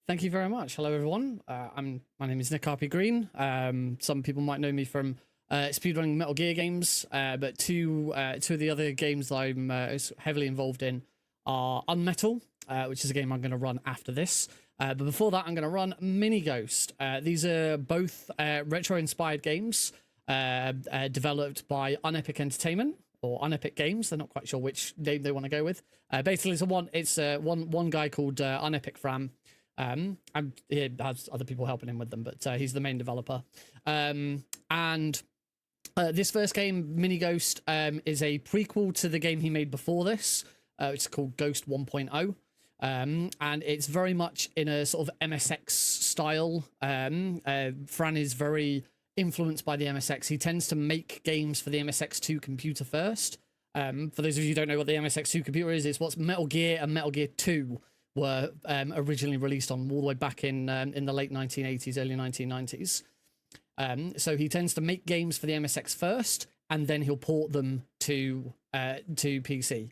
Thank you very much. Hello, everyone. My name is NickRPGreen. Some people might know me from speedrunning Metal Gear games, but two of the other games that I'm heavily involved in are Unmetal, which is a game I'm going to run after this. But before that, I'm going to run Mini Ghost. These are both retro-inspired games developed by Unepic Entertainment or Unepic Games. They're not quite sure which name they want to go with. Basically, it's one guy called Unepic Fram. And he has other people helping him with them, but he's the main developer. This first game, Mini Ghost, is a prequel to the game he made before this, which is called Ghost 1.0. And it's very much in a sort of MSX style. Fran is very influenced by the MSX. He tends to make games for the MSX2 computer first. For those of you who don't know what the MSX2 computer is, it's what's Metal Gear and Metal Gear 2 were originally released on, all the way back in the late 1980s, early 1990s. So he tends to make games for the MSX first, and then he'll port them to PC.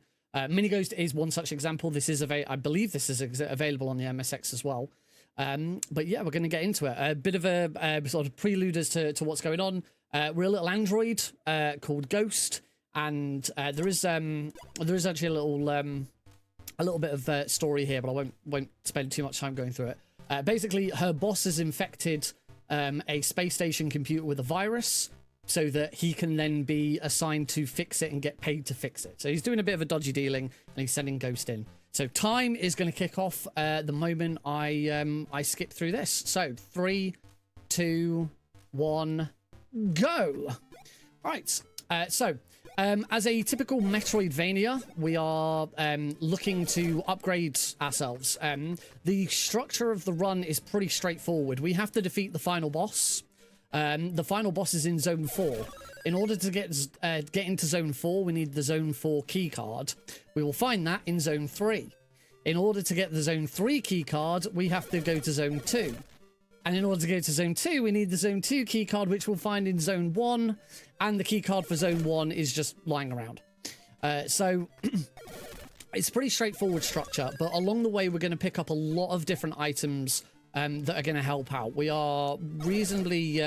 Mini Ghost is one such example. This is I believe this is available on the MSX as well. But yeah, we're going to get into it. A bit of a sort of prelude as to what's going on. We're a little android called Ghost, and there is actually a little bit of story here, but I won't spend too much time going through it. Basically, her boss has infected a space station computer with a virus, so that he can then be assigned to fix it and get paid to fix it. So he's doing a bit of a dodgy dealing, and he's sending Ghost in. So time is going to kick off the moment I skip through this. So 3, 2, 1, go. Right. As a typical Metroidvania, we are looking to upgrade ourselves. The structure of the run is pretty straightforward. We have to defeat the final boss. The final boss is in Zone 4. In order to get into Zone 4, we need the Zone 4 key card. We will find that in Zone 3. In order to get the Zone 3 key card, we have to go to Zone 2. And in order to go to Zone 2, we need the Zone 2 key card, which we'll find in Zone 1. And the key card for Zone 1 is just lying around. So it's a pretty straightforward structure, but along the way, we're going to pick up a lot of different items that are going to help out. We are reasonably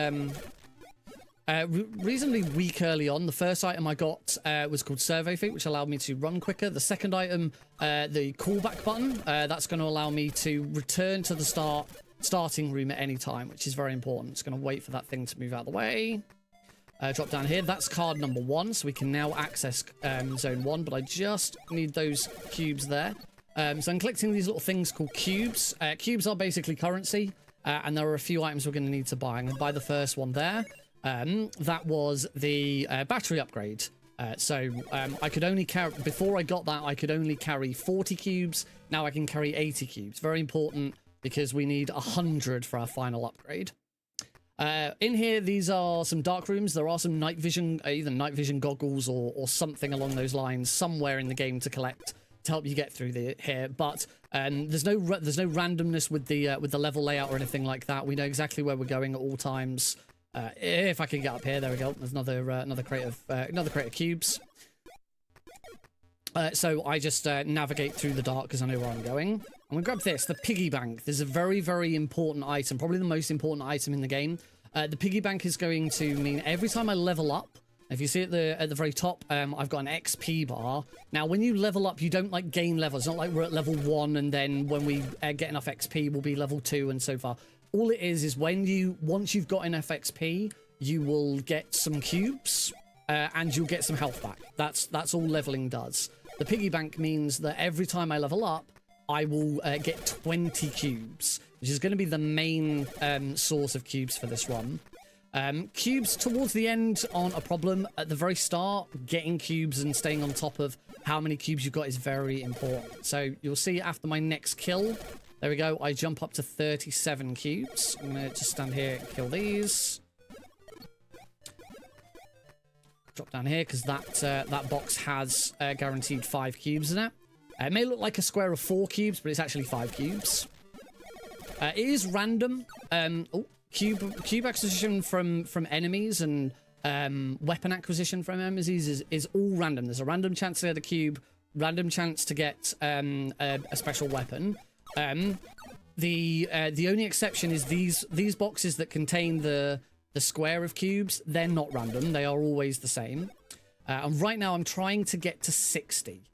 weak early on. The first item I got was called Servo Feet, which allowed me to run quicker. The second item, the callback button, that's going to allow me to return to the starting room at any time, which is very important. It's going to wait for that thing to move out of the way. Drop down here. That's card number 1, so we can now access Zone 1, but I just need those cubes there. So I'm collecting these little things called cubes. Cubes are basically currency, and there are a few items we're going to need to buy. I'm going to buy the first one there. That was the battery upgrade. I could only carry, before I got that, I could only carry 40 cubes. Now I can carry 80 cubes. Very important, because we need 100 for our final upgrade. In here, these are some dark rooms. There are some night vision, either night vision goggles or something along those lines somewhere in the game to collect to help you get through here. But there's no randomness with the level layout or anything like that. We know exactly where we're going at all times. If I can get up here, there we go. There's another crate of cubes. So I just navigate through the dark because I know where I'm going. I'm going to grab this, the piggy bank. This is a very, very important item, probably the most important item in the game. The piggy bank is going to mean every time I level up, if you see at the very top, I've got an XP bar. Now, when you level up, you don't like gain levels. It's not like we're at level 1 and then when we get enough XP, we'll be level 2 and so far. All it is once you've got enough XP, you will get some cubes and you'll get some health back. That's all leveling does. The piggy bank means that every time I level up, I will get 20 cubes, which is going to be the main source of cubes for this run. Cubes towards the end aren't a problem. At the very start, getting cubes and staying on top of how many cubes you've got is very important. So you'll see after my next kill, there we go, I jump up to 37 cubes. I'm going to just stand here and kill these. Drop down here because that box has guaranteed 5 cubes in it. It may look like a square of 4 cubes, but it's actually 5 cubes. It is random. Cube acquisition from enemies and weapon acquisition from enemies is all random. There's a random chance to get a cube, random chance to get a special weapon. The only exception is these boxes that contain the square of cubes. They're not random. They are always the same. And right now I'm trying to get to 60.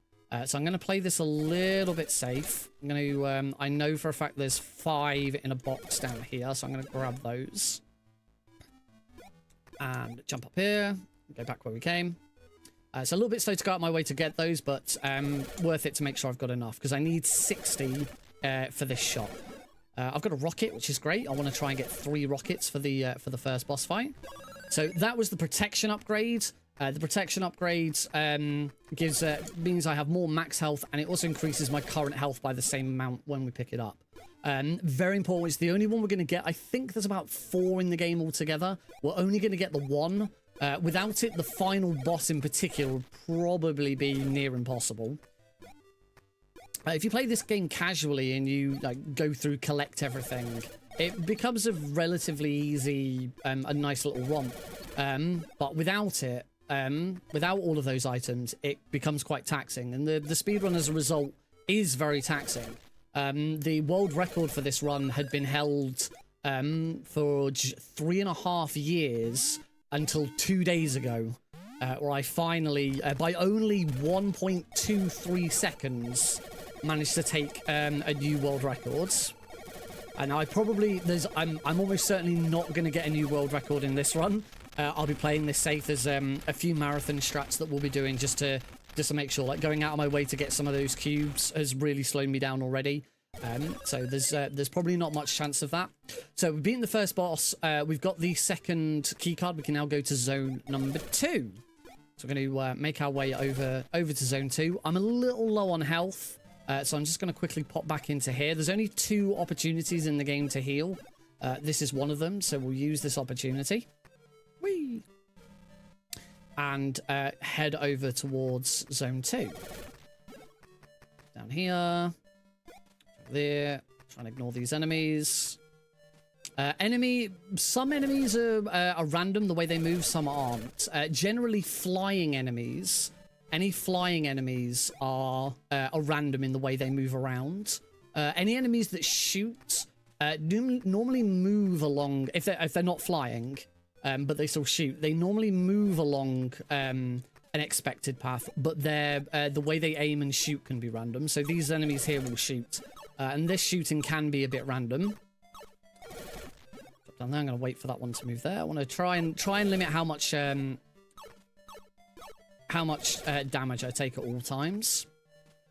So I'm going to play this a little bit safe. I'm going to, I know for a fact there's 5 in a box down here, so I'm going to grab those. And jump up here, go back where we came. It's a little bit slow to go out my way to get those, but worth it to make sure I've got enough, because I need 60 for this shot. I've got a rocket, which is great. I want to try and get 3 rockets for the first boss fight. So that was the protection upgrade. The protection upgrade means I have more max health, and it also increases my current health by the same amount when we pick it up. Very important. It's the only one we're going to get. I think there's about 4 in the game altogether. We're only going to get the 1. Without it, the final boss in particular would probably be near impossible. If you play this game casually and you go through, collect everything, it becomes a relatively easy, a nice little romp. But without it, without all of those items, it becomes quite taxing, and the speedrun as a result is very taxing. The world record for this run had been held for 3.5 years until 2 days ago, where I finally, by only 1.23 seconds, managed to take a new world record. And I probably, I'm almost certainly not going to get a new world record in this run. I'll be playing this safe. There's a few marathon strats that we'll be doing just to make sure, like going out of my way to get some of those cubes has really slowed me down already. So there's probably not much chance of that. So we've beaten the first boss. We've got the second keycard. We can now go to zone number 2. So we're going to make our way over to zone 2. I'm a little low on health, so I'm just going to quickly pop back into here. There's only 2 opportunities in the game to heal. This is one of them, so we'll use this opportunity. Whee! And head over towards zone 2. Down here. There. Try and ignore these enemies. Some enemies are random the way they move, some aren't. Generally flying enemies. Any flying enemies are random in the way they move around. Any enemies that shoot normally move along, if they're not flying, but they still shoot, they normally move along an expected path, but the way they aim and shoot can be random. So these enemies here will shoot. And this shooting can be a bit random. Down there, I'm going to wait for that one to move there. I want to try and limit how much damage I take at all times.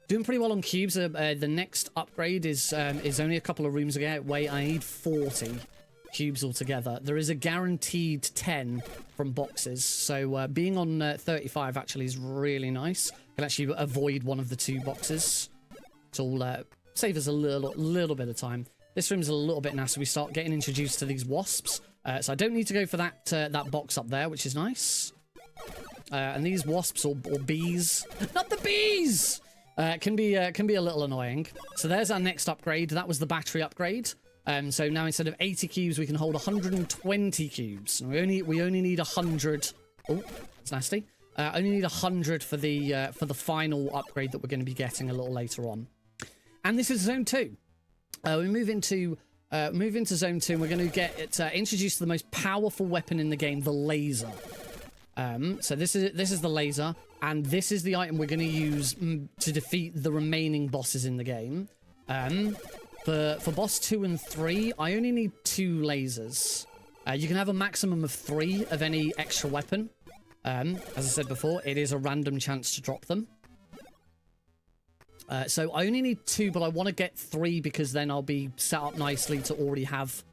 Doing pretty well on cubes. The next upgrade is only a couple of rooms away. I need 40 cubes altogether. There is a guaranteed 10 from boxes, so being on 35 actually is really nice. Can actually avoid one of the 2 boxes. It'll save us a little bit of time. This room's a little bit nasty. We start getting introduced to these wasps, so I don't need to go for that box up there, which is nice. And these wasps or bees, not the bees, can be a little annoying. So there's our next upgrade. That was the battery upgrade. So now instead of 80 cubes, we can hold 120 cubes. And we only need 100. Oh, that's nasty. Only need 100 for the final upgrade that we're going to be getting a little later on. And this is zone 2. We move into zone 2, and we're going to get introduced to the most powerful weapon in the game, the laser. So this is the laser, and this is the item we're going to use to defeat the remaining bosses in the game. For boss 2 and 3, I only need 2 lasers. You can have a maximum of 3 of any extra weapon. As I said before, it is a random chance to drop them. So I only need 2, but I want to get 3 because then I'll be set up nicely to already have...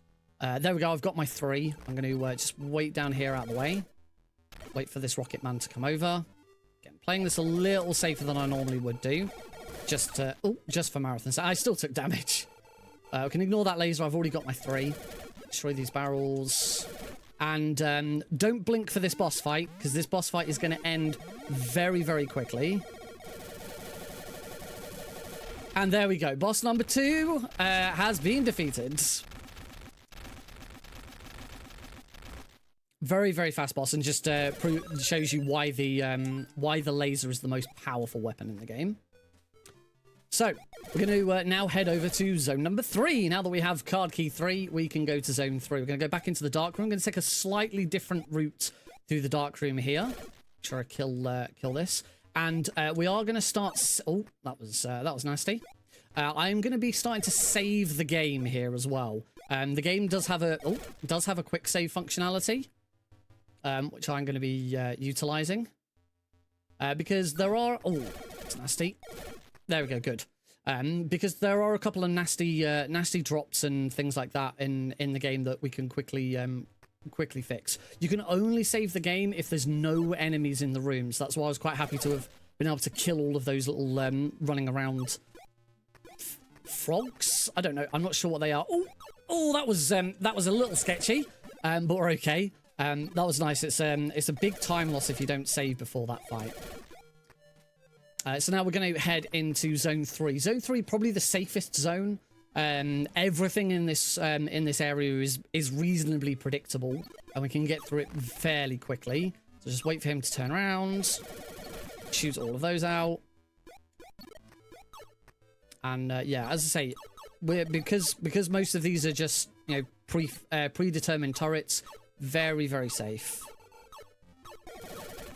there we go, I've got my 3. I'm going to just wait down here out of the way. Wait for this rocket man to come over. Again, playing this a little safer than I normally would do. Just for marathons. I still took damage. I can ignore that laser. I've already got my 3. Destroy these barrels. And don't blink for this boss fight, because this boss fight is going to end very, very quickly. And there we go. Boss number 2 has been defeated. Very, very fast boss, and just shows you why the laser is the most powerful weapon in the game. So, we're going to now head over to zone number 3. Now that we have card key 3, we can go to zone 3. We're going to go back into the dark room. I'm going to take a slightly different route through the dark room here. Make sure I kill this. And we are going to start... Oh, that was nasty. I'm going to be starting to save the game here as well. The game does have a quick save functionality, which I'm going to be utilizing. Because there are... Oh, it's nasty. There we go, good. Because there are a couple of nasty drops and things like that in the game that we can quickly fix. You can only save the game if there's no enemies in the rooms. That's why I was quite happy to have been able to kill all of those little running around frogs. I don't know. I'm not sure what they are. Oh, that was a little sketchy, but we're okay. That was nice. It's a big time loss if you don't save before that fight. So now we're going to head into zone 3. Zone 3, probably the safest zone. Everything in this area is reasonably predictable, and we can get through it fairly quickly. So just wait for him to turn around, shoot all of those out, and yeah, as I say, because most of these are just predetermined turrets, very safe.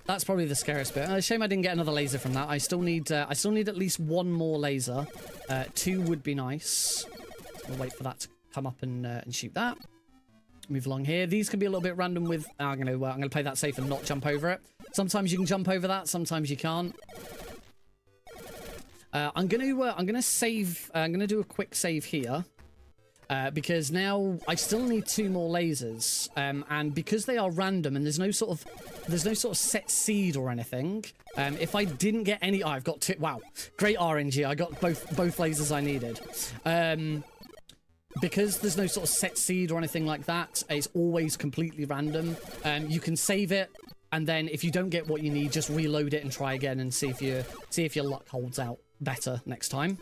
That's probably the scariest bit. Shame I didn't get another laser from that. I still need at least one more laser. 2 would be nice. I'll wait for that to come up and shoot that. Move along here. These can be a little bit random with... I'm gonna play that safe and not jump over it. Sometimes you can jump over that. Sometimes you can't. I'm gonna save. I'm gonna do a quick save here. Because now I still need 2 more lasers, and because they are random and there's no sort of set seed or anything. If I didn't get any, I've got 2. Wow, great RNG! I got both lasers I needed. Because there's no sort of set seed or anything like that, it's always completely random. You can save it, and then if you don't get what you need, just reload it and try again and see if your luck holds out better next time.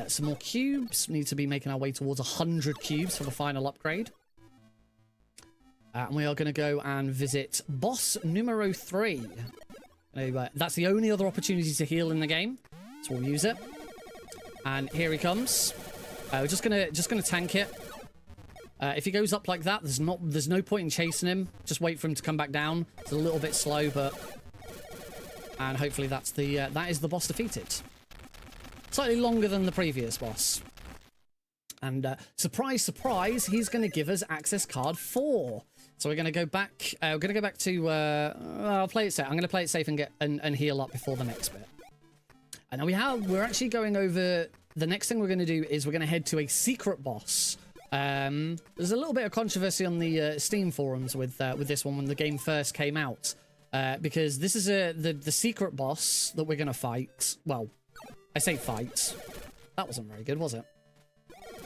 Some more cubes. Need to be making our way towards 100 cubes for the final upgrade. And we are going to go and visit boss numero 3. That's the only other opportunity to heal in the game, so we'll use it. And here he comes. We're just gonna tank it. If he goes up like that, there's no point in chasing him. Just wait for him to come back down. It's a little bit slow, but and hopefully that is the boss defeated. Slightly longer than the previous boss. And surprise, surprise, he's going to give us access card 4. So we're going to go back. We're going to go back to. I'll play it safe. I'm going to play it safe and get and heal up before the next bit. And now we're actually going over. The next thing we're going to do is we're going to head to a secret boss. There's a little bit of controversy on the Steam forums with this one when the game first came out, because this is the secret boss that we're going to fight. Well, I say fight. That wasn't very good, was it?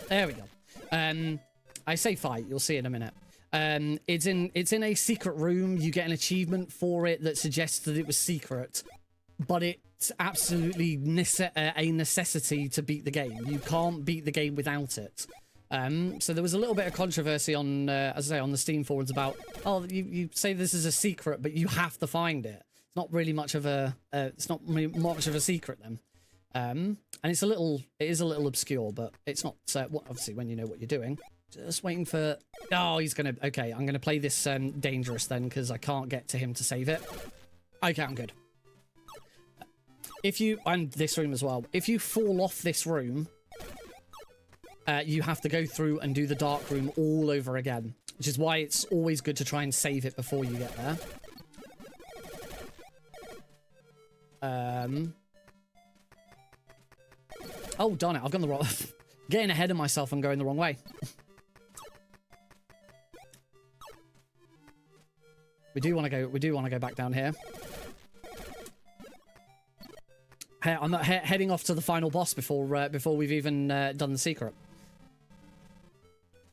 There we go. I say fight. You'll see in a minute. It's in a secret room. You get an achievement for it that suggests that it was secret, but it's absolutely a necessity to beat the game. You can't beat the game without it. So there was a little bit of controversy on, as I say, on the Steam forums about, oh, you say this is a secret, but you have to find it. It's not really much of a, it's not much of a secret then. And it is a little obscure, but it's not, obviously when you know what you're doing. Just waiting for, oh, he's gonna, okay, I'm gonna play this dangerous then, because I can't get to him to save it. Okay, I'm good. And this room as well, if you fall off this room, you have to go through and do the dark room all over again, which is why it's always good to try and save it before you get there. Oh, darn it, I've gone the wrong... Getting ahead of myself and going the wrong way. We do want to go back down here. Hey, I'm not heading off to the final boss before we've even done the secret.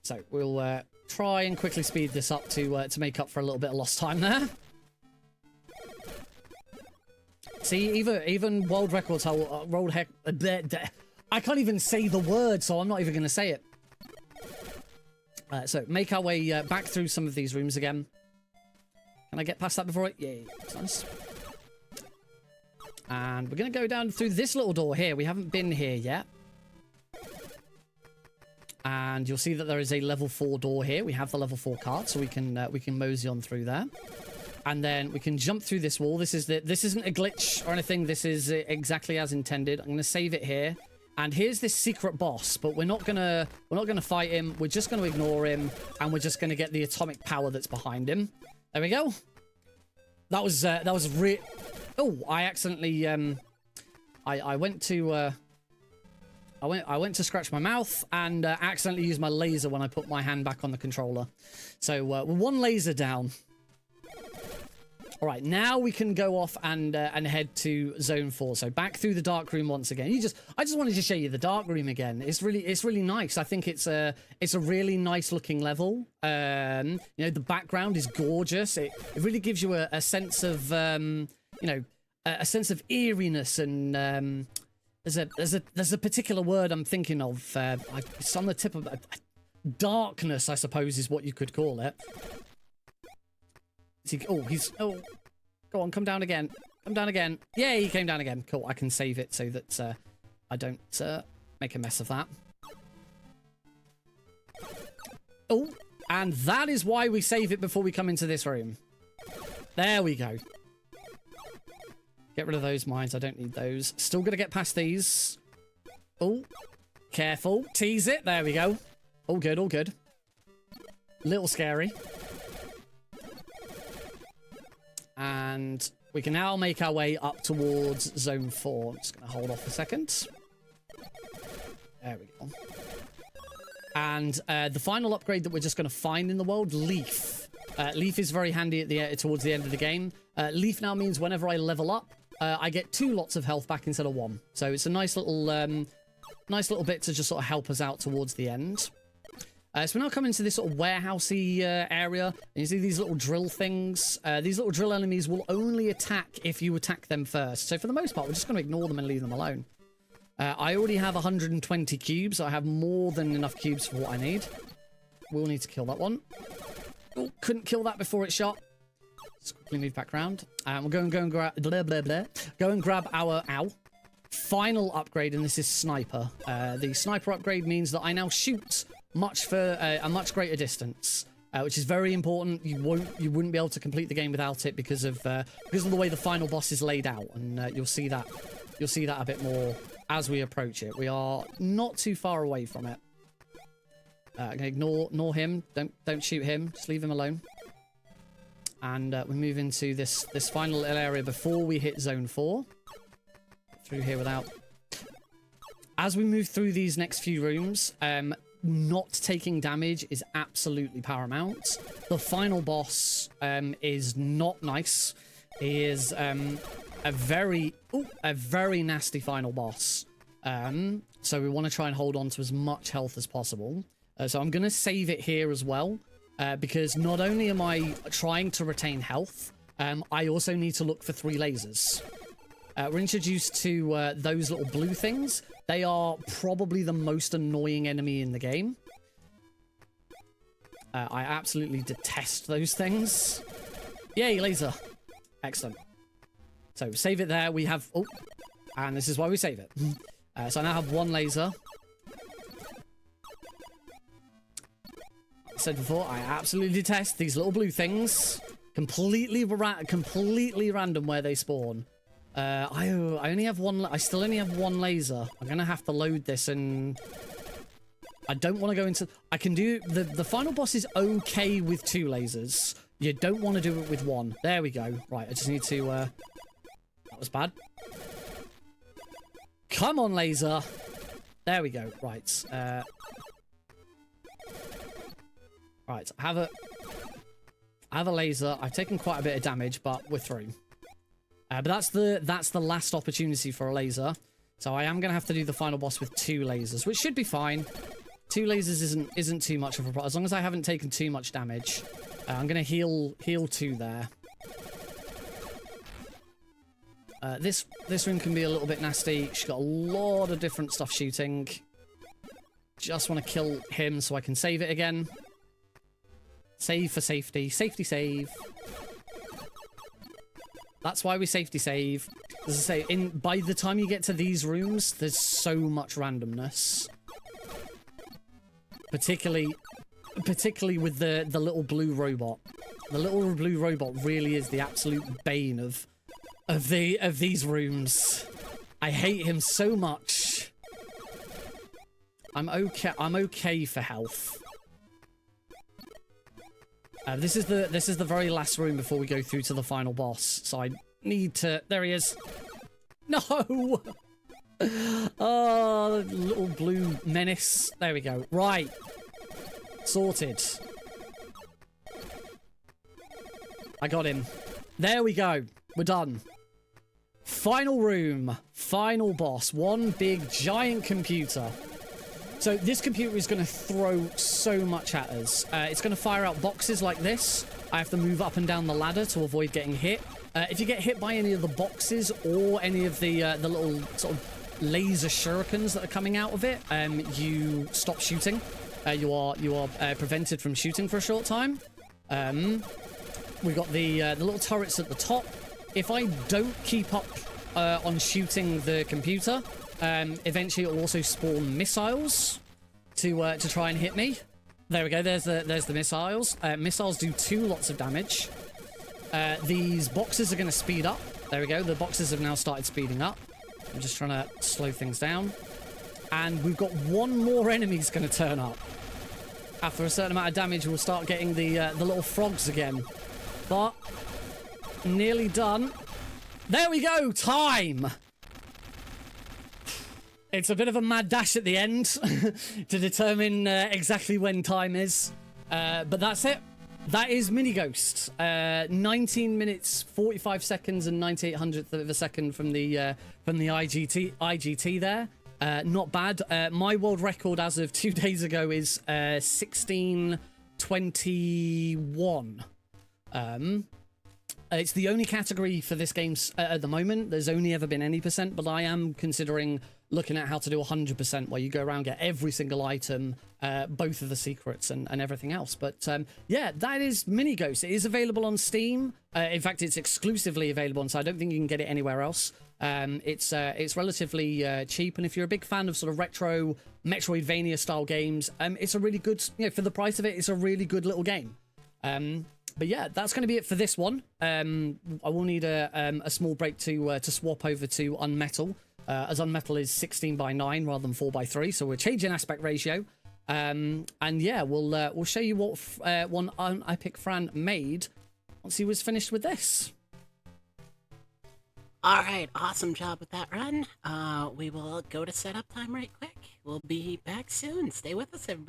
So we'll try and quickly speed this up to make up for a little bit of lost time there. See, even world records hold I can't even say the word, so I'm not even going to say it. So make our way back through some of these rooms again. Can I get past that before it? Yeah, that's nice. And we're going to go down through this little door here. We haven't been here yet. And you'll see that there is a level 4 door here. We have the level 4 card, so we can mosey on through there. And then we can jump through this wall. This isn't a glitch or anything. This is exactly as intended. I'm going to save it here. And here's this secret boss, but we're not gonna fight him. We're just gonna ignore him, and we're just gonna get the atomic power that's behind him. There we go. That was oh, I accidentally I went to scratch my mouth and accidentally used my laser when I put my hand back on the controller. So we're one laser down. All right, now we can go off and head to Zone 4. So back through the dark room once again. I just wanted to show you the dark room again. It's really nice. I think it's a really nice looking level. You know, the background is gorgeous. It really gives you a sense of you know, a sense of eeriness, and there's a particular word I'm thinking of. It's on the tip of darkness, I suppose, is what you could call it. Oh, go on, come down again. Come down again. Yeah, he came down again. Cool, I can save it so that I don't make a mess of that. Oh, and that is why we save it before we come into this room. There we go. Get rid of those mines. I don't need those. Still gonna get past these. Oh, careful. Tease it. There we go. All good, all good. Little scary. And we can now make our way up towards Zone 4. I'm just going to hold off a second. There we go. And the final upgrade that we're just going to find in the world, Leaf. Leaf is very handy at towards the end of the game. Leaf now means whenever I level up, I get 2 lots of health back instead of 1. So it's a nice little bit to just sort of help us out towards the end. So we're now coming to this sort of warehousey area. And you see these little drill things. These little drill enemies will only attack if you attack them first. So for the most part, we're just going to ignore them and leave them alone. I already have 120 cubes, so I have more than enough cubes for what I need. We'll need to kill that one. Oh, couldn't kill that before it shot. Let's quickly move back around. We'll go and grab Go and grab our final upgrade, and this is Sniper. The Sniper upgrade means that I now shoot a much greater distance, which is very important. You wouldn't be able to complete the game without it because of the way the final boss is laid out, and you'll see that a bit more as we approach it. We are not too far away from it. Ignore him. Don't shoot him. Just leave him alone. And we move into this final little area before we hit Zone 4. Through here without. As we move through these next few rooms, not taking damage is absolutely paramount. The final boss is not nice. He is a very nasty final boss. So we want to try and hold on to as much health as possible. So I'm going to save it here as well, because not only am I trying to retain health, I also need to look for 3 lasers. We're introduced to those little blue things. They are probably the most annoying enemy in the game. I absolutely detest those things. Yay, laser. Excellent. So save it there. We have... Oh, and this is why we save it. So I now have 1 laser. I said before, I absolutely detest these little blue things. Completely random where they spawn. I only have 1. I still only have 1 laser. I'm gonna have to load this, and I don't want to go into. I can do the final boss is okay with 2 lasers. You don't want to do it with 1. There we go. Right, I just need to. That was bad. Come on, laser. There we go. Right. Right. I have a laser. I've taken quite a bit of damage, but we're through. But that's the last opportunity for a laser. So I am going to have to do the final boss with 2 lasers, which should be fine. 2 lasers isn't too much of a problem. As long as I haven't taken too much damage. I'm going to heal 2 there. This room can be a little bit nasty. She's got a lot of different stuff shooting. Just want to kill him so I can save it again. Save for safety. Safety save. That's why we safety save. As I say, by the time you get to these rooms, there's so much randomness. Particularly with the little blue robot. The little blue robot really is the absolute bane of these rooms. I hate him so much. I'm okay for health. This is the very last room before we go through to the final boss. So I need to... There he is. No! Oh, little blue menace. There we go. Right. Sorted. I got him. There we go. We're done. Final room. Final boss. One big giant computer. So this computer is going to throw so much at us. It's going to fire out boxes like this. I have to move up and down the ladder to avoid getting hit. If you get hit by any of the boxes or any of the little sort of laser shurikens that are coming out of it, you stop shooting. You are prevented from shooting for a short time. We've got the little turrets at the top. If I don't keep up on shooting the computer, eventually it will also spawn missiles to try and hit me. There we go. There's the missiles. Missiles do 2 lots of damage. These boxes are going to speed up. There we go. The boxes have now started speeding up. I'm just trying to slow things down. And we've got one more enemy's going to turn up. After a certain amount of damage, we'll start getting the little frogs again. But nearly done. There we go. Time. It's a bit of a mad dash at the end to determine exactly when time is. But that's it. That is Mini Ghost. 19 minutes, 45 seconds, and 9800th of a second from the IGT there. Not bad. My world record as of 2 days ago is 16:21. It's the only category for this game at the moment. There's only ever been any percent, but I am considering looking at how to do 100%, where you go around, get every single item, both of the secrets and everything else. But yeah, that is Mini Ghost. It is available on Steam. In fact, it's exclusively available on, so I don't think you can get it anywhere else. It's relatively cheap, and if you're a big fan of sort of retro Metroidvania style games, it's a really good, for the price of it, it's a really good little game. But yeah, that's going to be it for this one. I will need a small break to swap over to Unmetal, as Unmetal is 16:9 rather than 4:3, so we're changing aspect ratio. And yeah, we'll show you what one Epic Fran made once he was finished with this. All right, awesome job with that run. We will go to setup time right quick. We'll be back soon. Stay with us, everybody.